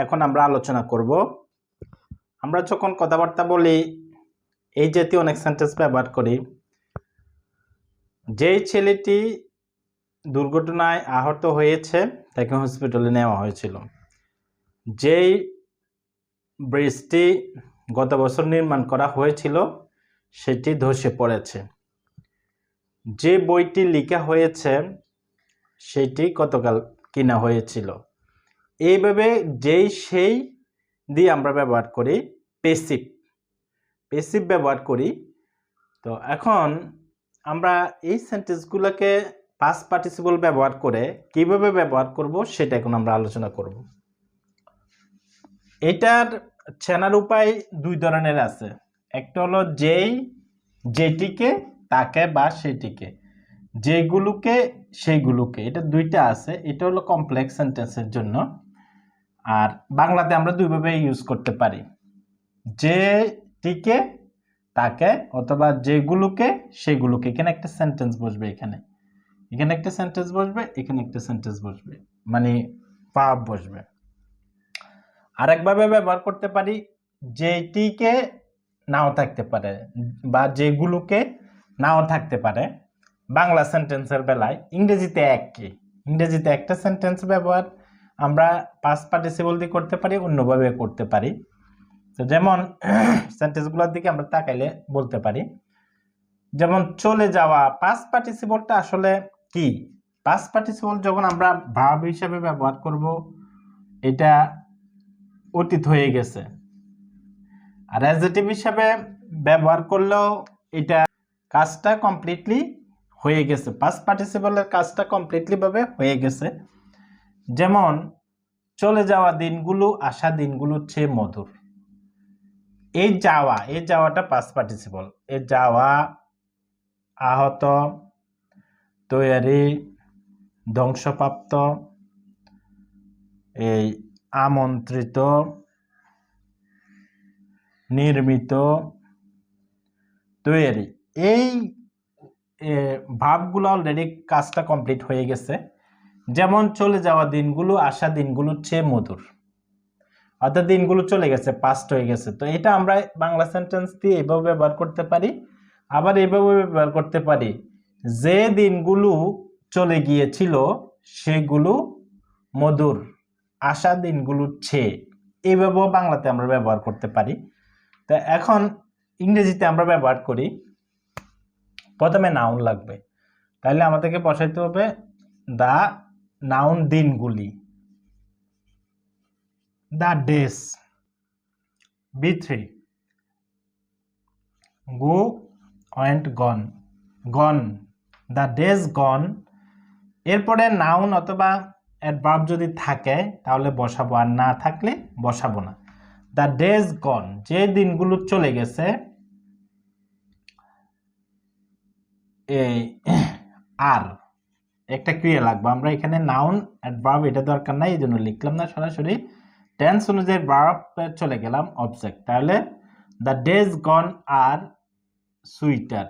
এখন আমরা আলোচনা করব। আমরা যখন কথাবার্তা বলি এই জাতীয় অনেক সেন্টেন্স ব্যবহার করি। যেই ছেলেটি দুর্ঘটনায় আহত হয়েছে তাকে হসপিটালে নেওয়া হয়েছিল। যেই ব্রিজটি গত বছর নির্মাণ করা হয়েছিল সেটি ধসে পড়েছে। যে বইটি লেখা হয়েছে সেটি গতকাল কিনা হয়েছিল। এইভাবে যেই সেই দিয়ে আমরা ব্যবহার করি পেসিভ ব্যবহার করি। তো এখন আমরা এই সেন্টেন্সগুলোকে পাস্ট পার্টিসিপল ব্যবহার করে কিভাবে ব্যবহার করব সেটা এখন আমরা আলোচনা করব। এটার চেনার উপায় দুই ধরনের আছে। একটা হলো যেটিকে, তাকে বা সেটিকে, যেগুলোকে সেইগুলোকে, এটা দুইটা আছে। এটা হলো কমপ্লেক্স সেন্টেন্সের জন্য। আর বাংলাতে আমরা দুইভাবে ইউজ করতে পারি, যেটিকে তাকে অথবা যেগুলোকে সেগুলোকে। এখানে একটা সেন্টেন্স বসবে, এখানে একটা সেন্টেন্স বসবে, এখানে একটা সেন্টেন্স বসবে, মানে ভার্ব বসবে। আরেকভাবে ব্যবহার করতে পারি, যেটিকে নাও থাকতে পারে বা যেগুলোকে নাও থাকতে পারে। বাংলা সেন্টেন্সের বেলায় ইংরেজিতে একই। ইংরেজিতে একটা সেন্টেন্স ব্যবহার আমরা পাস্ট পার্টিসিপল দিয়ে করতে পারি, অন্যভাবে করতে পারি। তো যেমন সেন্টেন্সগুলোর দিকে আমরা তাকাইলে বলতে পারি, যেমন চলে যাওয়া। পাস্ট পার্টিসিপলটা আসলে কি? পাস্ট পার্টিসিপল যখন আমরা ভার্ব হিসেবে ব্যবহার করব, এটা অতীত হয়ে গেছে। আর অ্যাডজেক্টিভ হিসেবে ব্যবহার করলেও এটা কাজটা কমপ্লিটলি হয়ে গেছে। পাস্ট পার্টিসিপলের কাজটা কমপ্লিটলি ভাবে হয়ে গেছে। যেমন চলে যাওয়া দিনগুলো আসা দিনগুলোর চেয়ে মধুর। এই যাওয়াটা পাস্ট পার্টিসিপল। এই যাওয়া, আহত, তৈরি, ধ্বংসপ্রাপ্ত, এই আমন্ত্রিত, নির্মিত, তৈরি, এই ভার্বগুলো অলরেডি কাজটা কমপ্লিট হয়ে গেছে। যেমন চলে যাওয়া দিনগুলো আসা দিনগুলোর চেয়ে মধুর, অর্থাৎ দিনগুলো চলে গেছে, পাস্ট হয়ে গেছে। তো এটা আমরা বাংলা সেন্টেন্স দিয়ে এভাবে ব্যবহার করতে পারি। আবার এভাবে ব্যবহার করতে পারি, যে দিনগুলো চলে গিয়েছিল সেগুলো মধুর, আসা দিনগুলোর চেয়ে। এইভাবেও বাংলাতে আমরা ব্যবহার করতে পারি। তো এখন ইংরেজিতে আমরা ব্যবহার করি, প্রথমে নাউন লাগবে, তাহলে আমাদেরকে বসাইতে হবে দা নাউন দিনগুলি, the days, B3, go went gone, gone, the days gone। এরপরে নাউন অথবা অ্যাডভার্ব যদি থাকে তাহলে বসাবো, আর না থাকলে বসাবো না। the days gone, যে দিনগুলো চলে গেছে। এই আর একটা ক্রিয়া লাগবে, আমরা এখানে নাউন অ্যাডভার্ব এটা দরকার নাই, এই জন্য লিখলাম না, সরাসরি টেন্স অনুযায়ী ভার্ব চলে গেলাম অবজেক্ট। তাহলে the days gone are sweeter,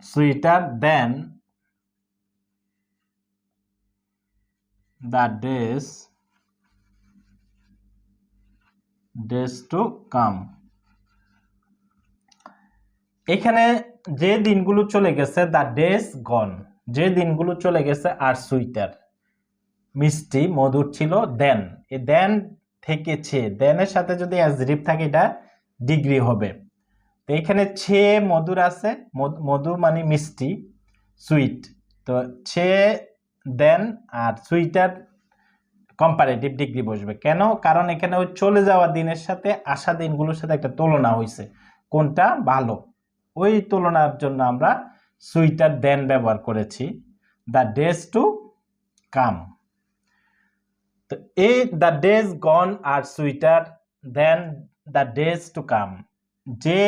sweeter than the days to come. এখানে যে দিনগুলো চলে গেছে, দ্য ডেজ গন, যে দিনগুলো চলে গেছে, আর সুইটার মিষ্টি মধুর ছিল। দেন, এই দেন থেকেছে, দেনের সাথে যদি অ্যাডজেক্টিভ থাকে এটা ডিগ্রি হবে। তো এখানে ছে মধুর আছে, মধু মানে মিষ্টি, সুইট। তো ছে দেন আর সুইটার কম্পারেটিভ ডিগ্রি বসবে। কেন? কারণ এখানে ওই চলে যাওয়া দিনের সাথে আসা দিনগুলোর সাথে একটা তুলনা হয়েছে, কোনটা ভালো, ওই তুলনার জন্য আমরা সুইটার দেন ব্যবহার করেছি, দ্য ডেজ টু কাম। তো এই the days gone are sweeter than the days to come, যে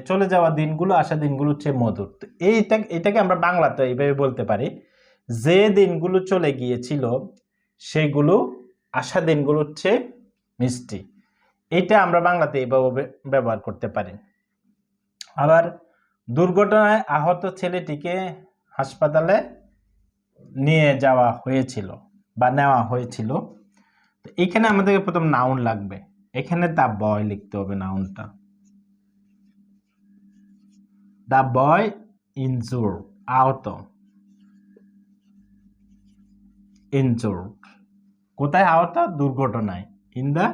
চলে যাওয়া দিনগুলো আসা দিনগুলো হচ্ছে মধুর। তো এটাকে আমরা বাংলাতে এইভাবে বলতে পারি, যে দিনগুলো চলে গিয়েছিল সেগুলো আসা দিনগুলো হচ্ছে মিষ্টি। এটা আমরা বাংলাতে এইভাবে ব্যবহার করতে পারি। আবার দুর্ঘটনায় আহত ছেলেটিকে হাসপাতালে নিয়ে যাওয়া হয়েছিল বা নেওয়া হয়েছিল। তো এখানে আমাদেরকে প্রথম নাউন লাগবে, এখানে দ্য বয় লিখতে হবে নাউনটা। দ্য বয় ইনজুর, আহত, ইনজুর কোথায় আহত? দুর্ঘটনায়, in the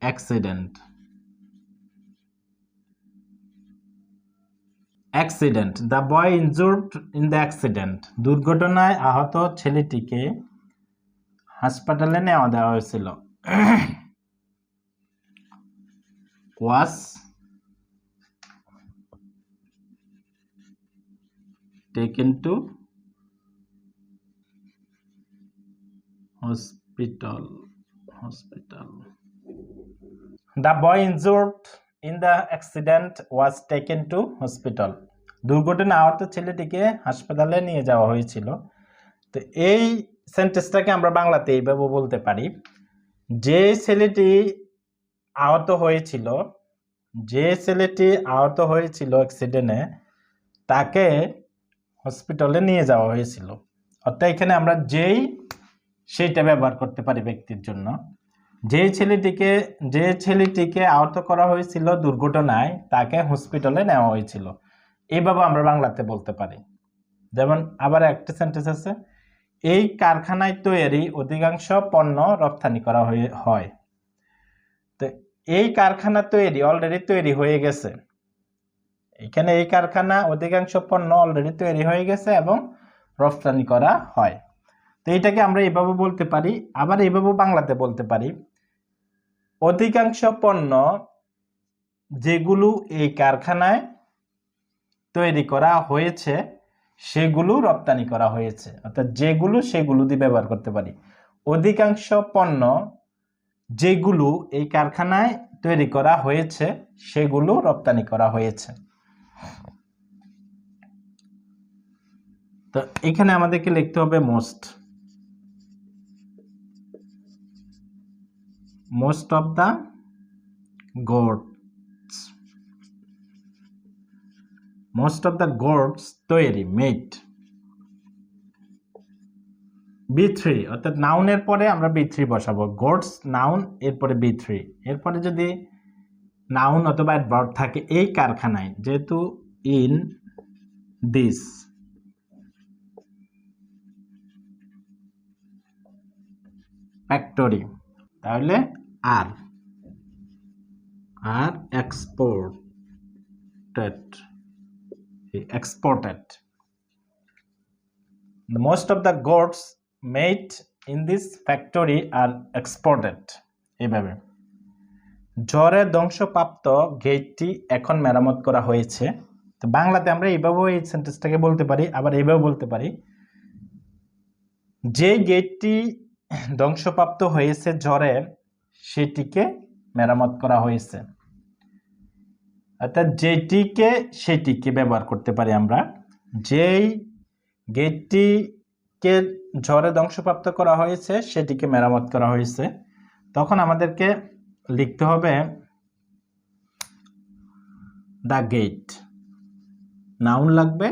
accident. Accident, the boy injured in the accident, দুর্ঘটনায় আহত ছেলেটিকে হাসপাতালে নেওয়া দেওয়া হয়েছিল। Was taken to hospital, hospital. The boy injured in the accident was taken to hospital. দুর্ঘটনায় আহত ছেলেটিকে হাসপাতালে নিয়ে যাওয়া হয়েছিল। তো এই সেন্টেন্সটাকে আমরা বাংলাতে এইভাবে বলতে পারি, যে ছেলেটি আহত হয়েছিল, যে ছেলেটি আহত হয়েছিল অ্যাক্সিডেন্টে, তাকে হসপিটালে নিয়ে যাওয়া হয়েছিল। অর্থাৎ এখানে আমরা যেই সেইটা ব্যবহার করতে পারি ব্যক্তির জন্য। যে ছেলেটিকে আহত করা হয়েছিল দুর্ঘটনায়, তাকে হসপিটালে নেওয়া হয়েছিল, এইভাবে আমরা বাংলাতে বলতে পারি। যেমন আবার একটা সেন্টেন্স আছে, এই কারখানায় তৈরি অধিকাংশ পণ্য রপ্তানি করা হয়। তো এই কারখানা তৈরি, অলরেডি তৈরি হয়ে গেছে, এখানে এই কারখানা অধিকাংশ পণ্য অলরেডি তৈরি হয়ে গেছে এবং রপ্তানি করা হয়। তো এটাকে আমরা এইভাবে বলতে পারি। আবার এইভাবে বাংলাতে বলতে পারি, অধিকাংশ পণ্য যেগুলো এই কারখানায় তৈরি করা হয়েছে সেগুলো রপ্তানি করা হয়েছে। অর্থাৎ যেগুলো, সেগুলো দিয়ে ব্যবহার করতে পারি। অধিকাংশ পণ্য যেগুলো এই কারখানায় তৈরি করা হয়েছে সেগুলো রপ্তানি করা হয়েছে। তো এখানে আমাদেরকে লিখতে হবে most, most of the goods, most of the goods তৈরি, মেড। B3 অর্থাৎ নাউনের পরে আমরা B3 বসাবো। গুডস নাউন, এরপরে B3। এরপরে যদি নাউন অথবা অ্যাডভার্ব থাকে এই কারখানায়, যেহেতু ইন দিস ফ্যাক্টরি, তাহলে আর exported, exported. Most of the goods made in this factory are exported. এইভাবে ঝড়ে ধ্বংসপ্রাপ্ত গেটটি এখন মেরামত করা হয়েছে। তো বাংলাতে আমরা এইভাবেও এই সেন্টেন্সটাকে বলতে পারি। আবার এইভাবে বলতে পারি, যে গেটটি ধ্বংসপ্রাপ্ত হয়েছে ঝড়ে, সেটিকে মেরামত করা হয়েছে। অর্থাৎ যেটিকে সেটিকে ব্যবহার করতে পারি আমরা। যেই গেটটিকে ঝড়ে ধ্বংসপ্রাপ্ত করা হয়েছে সেটিকে মেরামত করা হয়েছে, তখন আমাদেরকে লিখতে হবে দ্য গেট, নাউন লাগবে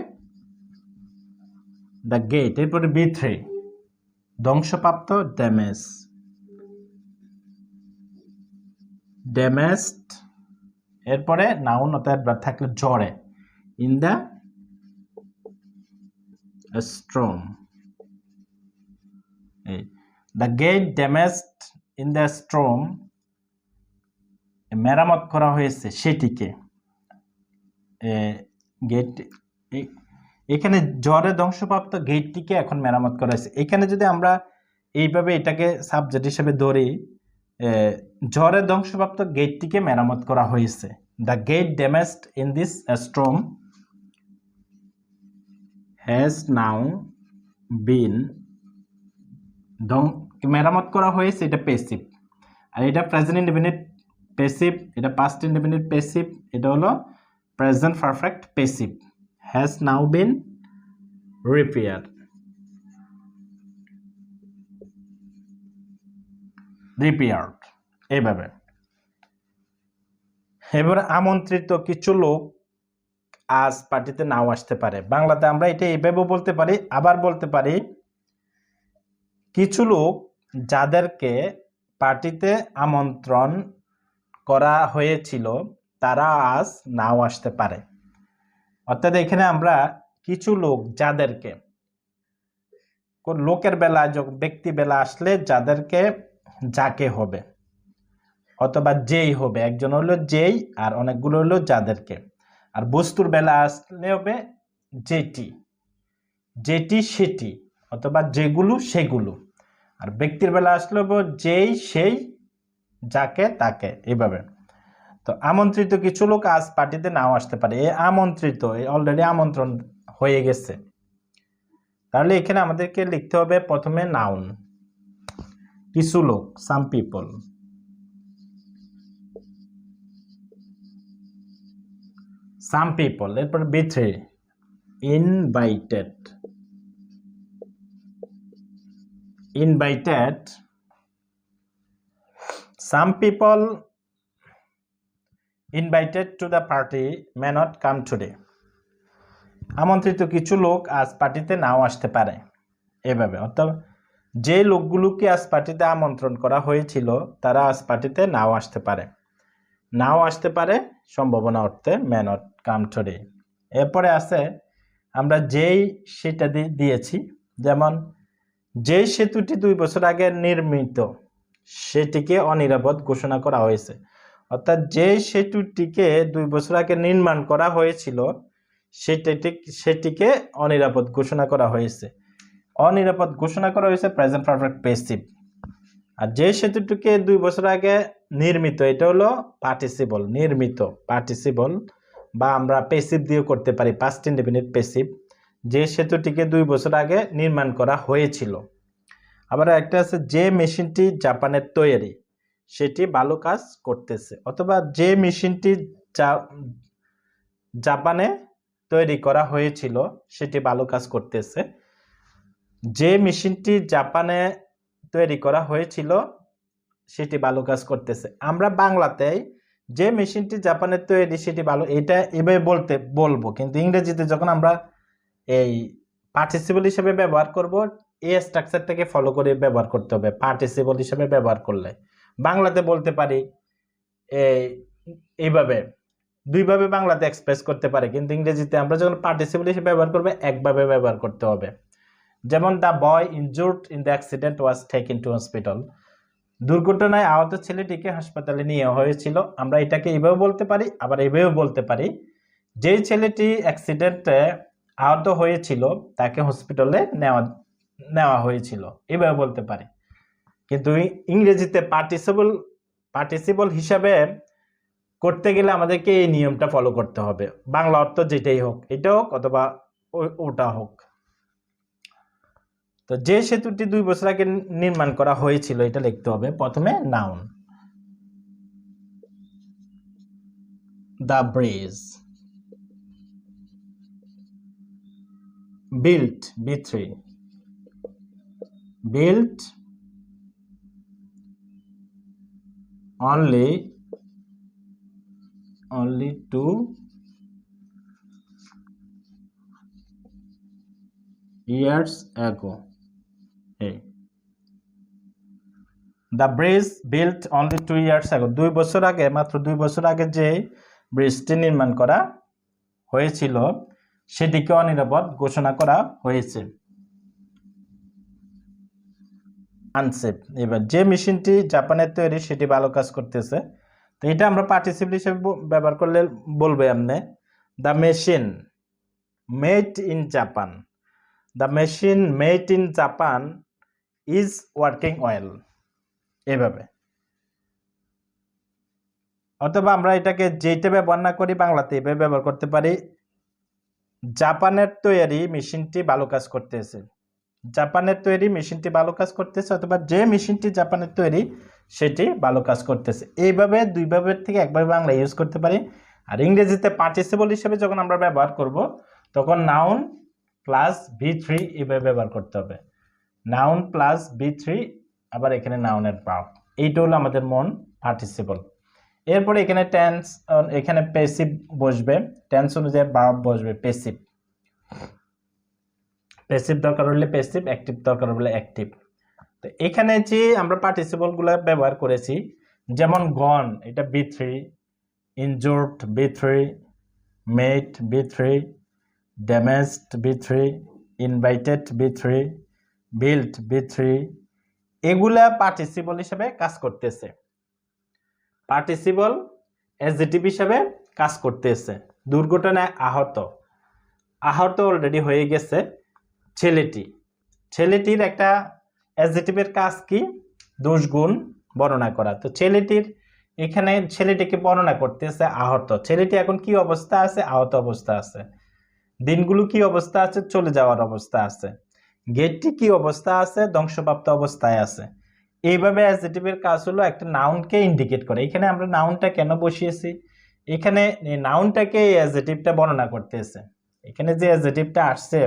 দ্য গেট, এরপরে B3 ধ্বংসপ্রাপ্ত, ড্যামেজ, ড্যামেজড, এরপরে নাউন অর্থাৎ থাকলে ঝড়ে, in the storm. The gate damaged in the storm, মেরামত করা হয়েছে সেটিকে। গেট, এখানে ঝড়ে ধ্বংসপ্রাপ্ত গেটটিকে এখন মেরামত করা হয়েছে। এখানে যদি আমরা এইভাবে এটাকে সাবজেক্ট হিসেবে ধরি, ঝড়ে ধ্বংসপ্রাপ্ত গেটটিকে মেরামত করা হয়েছে। The gate damaged in this storm has now been, মেরামত করা হয়েছে, এটা প্যাসিভ। আর এটা প্রেজেন্ট ইনডেফিনিট প্যাসিভ, এটা পাস্ট ইনডেফিনিট প্যাসিভ, এটা হলো present perfect passive. Has now been repair, repaired, এইভাবে। এবার আমন্ত্রিত কিছু লোক আজ পার্টিতে নাও আসতে পারে। বাংলাতে আমরা এটা এইভাবে বলতে পারি, আবার বলতে পারি কিছু লোক যাদেরকে পার্টিতে আমন্ত্রণ করা হয়েছিল তারা আজ নাও আসতে পারে। অর্থাৎ এখানে আমরা কিছু লোক যাদেরকে, কোন লোকের বেলা, ব্যক্তি বেলা আসলে যাদেরকে, যাকে হবে অথবা যেই হবে, একজন হলো যেই আর অনেকগুলো হলো যাদেরকে। আর বস্তুর বেলা আসলে হবে যেটি, যেটি সেটি অথবা যেগুলো সেগুলো। আর ব্যক্তির বেলা আসলে হবে যেই সেই যাকে তাকে, এইভাবে। তো আমন্ত্রিত কিছু লোক আজ পার্টিতে নাও আসতে পারে, এই আমন্ত্রিত অলরেডি আমন্ত্রণ হয়ে গেছে। তাহলে এখানে আমাদেরকে লিখতে হবে প্রথমে নাউন, কিছু লোক, সাম পিপল, সাম পিপল। এরপর B3 invited, invited some people invited to the party may not come today. আমন্ত্রিত কিছু লোক আজ পার্টিতে নাও আসতে পারে, এভাবে। অর্থাৎ যে লোকগুলোকে আজ পার্টিতে আমন্ত্রণ করা হয়েছিল তারা আজ পার্টিতে নাও আসতে পারে। নাও আসতে পারে সম্ভাবনা অর্থে may not come today। এরপরে আছে আমরা যেই সেটা দিয়েছি, যেমন যেই সেতুটি 2 বছর আগে নির্মিত সেটিকে অনিরাপদ ঘোষণা করা হয়েছে। অর্থাৎ যে সেতুটিকে 2 বছর আগে নির্মাণ করা হয়েছিল সেটিকে অনিরাপদ ঘোষণা করা হয়েছে। অনিরাপদ ঘোষণা করা হয়েছে প্রেজেন্ট পারফেক্ট পেসিভ। আর যে সেতুটিকে 2 বছর আগে নির্মিত, এটা হলো পার্টিসিপল, নির্মিত পার্টিসিপল, বা আমরা পেসিভ দিয়ে করতে পারি, পাস্ট ইনডেফিনিট পেসিভ। যে সেতুটিকে 2 বছর আগে নির্মাণ করা হয়েছিল। আবার একটা আছে যে মেশিনটি জাপানের তৈরি সেটি ভালো কাজ করতেছে, অথবা যে মেশিনটি জাপানে তৈরি করা হয়েছিল সেটি ভালো কাজ করতেছে। যে মেশিনটি জাপানে তৈরি করা হয়েছিল সেটি ভালো কাজ করতেছে। আমরা বাংলাতে যে মেশিনটি জাপানের তৈরি সেটি ভালো, এটা এভাবে বলবো, কিন্তু ইংরেজিতে যখন আমরা এই পার্টিসিপল হিসেবে ব্যবহার করব, এই স্ট্রাকচারটাকে ফলো করে ব্যবহার করতে হবে। পার্টিসিপল হিসেবে ব্যবহার করলে বাংলাতে বলতে পারি এইভাবে, দুইভাবে বাংলাতে এক্সপ্রেস করতে পারে, কিন্তু ইংরেজিতে আমরা যখন পার্টিসিপল হিসেবে ব্যবহার করবে একভাবে ব্যবহার করতে হবে। যেমন the boy injured in the accident was taken to hospital, দুর্ঘটনায় আহত ছেলেটিকে হাসপাতালে নিয়ে হয়েছিল। আমরা এটাকে এইভাবে বলতে পারি, আবার এইভাবে বলতে পারি যেই ছেলেটি অ্যাক্সিডেন্টে আহত হয়েছিল তাকে হসপিটালে নেওয়া হয়েছিল, এভাবে বলতে পারি। কিন্তু ইংরেজিতে পার্টিসিপল হিসাবে করতে গেলে আমাদেরকে এই নিয়মটা ফলো করতে হবে। বাংলা অর্থ যেটাই হোক, এটা হোক অথবা ওটা হোক। তো যে সেতুটি 2 বছর আগে নির্মাণ করা হয়েছিল এটা লিখতে হবে প্রথমে noun, the bridge. built, B3 built only 2 years ago. Hey, the bridge built only 2 years ago, 2 বছর আগে, মাত্র 2 বছর আগে যে ব্রিজটি নির্মাণ করা হয়েছিল সেটিকে অনিরাপদ ঘোষণা করা হয়েছে। আনসেফ। এবার যে মেশিনটি জাপানের তৈরি সেটি ভালো কাজ করতেছে, তো এটা আমরা পার্টিসিপল হিসেবে ব্যবহার করলে বলবো এমনি, the machine made in Japan, the machine made in Japan is working well, এভাবে। অথবা আমরা এটাকে যেটা ব্যবহার না করি বাংলাতে এভাবে ব্যবহার করতে পারি, জাপানের তৈরি মেশিনটি ভালো কাজ করতেছে, জাপানের তৈরি মেশিনটি ভালো কাজ করতেছে, অথবা যে মেশিনটি জাপানের তৈরি সেটি ভালো কাজ করতেছে। এইভাবে দুইভাবে থেকে একভাবে বাংলা ইউজ করতে পারি। আর ইংরেজিতে পার্টিসিপল হিসেবে যখন আমরা ব্যবহার করব তখন নাউন প্লাস V3 এইভাবে ব্যবহার করতে হবে, নাউন প্লাস V3, আবার এখানে নাউনের ভার্ব, এইটা হলো আমাদের মন পার্টিসিপল। এরপরে এখানে টেন্স, এখানে প্যাসিভ বসবে, টেন্স অনুযায়ী ভার্ব বসবে প্যাসিভ। প্যাসিভ দরকার হলে প্যাসিভ, অ্যাক্টিভ দরকার হলে অ্যাক্টিভ। তো এখানে যে আমরা পার্টিসিপল গুলো ব্যবহার করেছি, যেমন গন এটা B3, injured B3, made B3, damaged B3, invited B3, built B3, এগুলা পার্টিসিপল হিসেবে কাজ করতেছে, পার্টিসিপল অ্যাডজেক্টিভ হিসেবে কাজ করতেছে। দুর্ঘটনায় আহত, আহত অলরেডি হয়ে গেছে ছেলেটি, ছেলেটির একটা অ্যাডজেক্টিভের কাজ কি, দোষ গুণ বর্ণনা করা। তো ছেলেটির এখানে ছেলেটিকে বর্ণনা করতেছে আহত, ছেলেটি এখন কি অবস্থা আছে, আহত অবস্থা আছে। দিনগুলো কি অবস্থা আছে, চলে যাওয়ার অবস্থা আছে। গেটটি কি অবস্থা আছে, ধ্বংসপ্রাপ্ত অবস্থায় আছে। এইভাবে অ্যাডজেক্টিভের কাজ হলো একটা নাউনকে ইন্ডিকেট করে। এখানে আমরা নাউনটা কেন বসিয়েছি, এখানে নাউনটাকে এই অ্যাডজেক্টিভটা বর্ণনা করতেছে। এখানে যে অ্যাডজেক্টিভটা আসছে